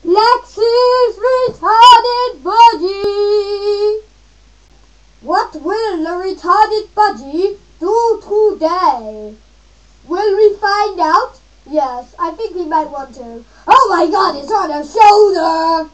Lexi's retarded budgie. What will the retarded budgie do today? Will we find out? Yes, I think we might want to. Oh my god, it's on her shoulder!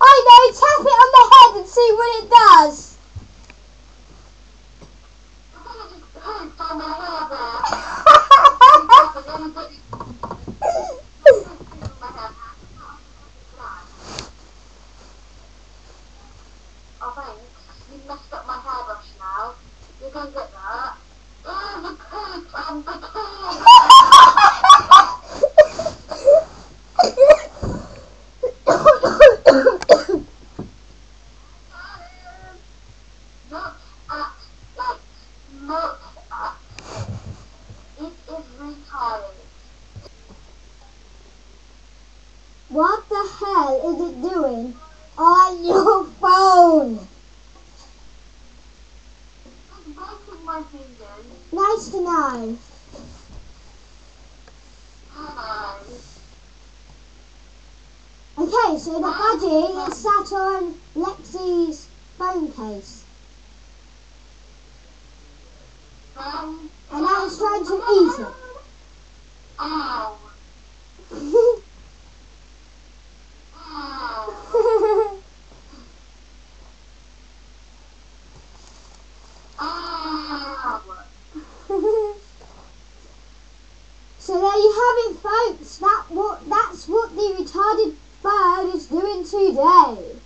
I know, tap it on the head and see what it does. Oh, thanks. You messed up my hairbrush now. You can get that. Oh, the pig and the pig! Look at it. Look at it. It is retarded. What the hell is it doing on your phone? I'm biting my fingers. Nice to know. Hello. Okay, so the budgie is sat on Lexi's phone case. And now it's trying to eat it. Ow. So there you have it, folks. That's what the retarded bird is doing today.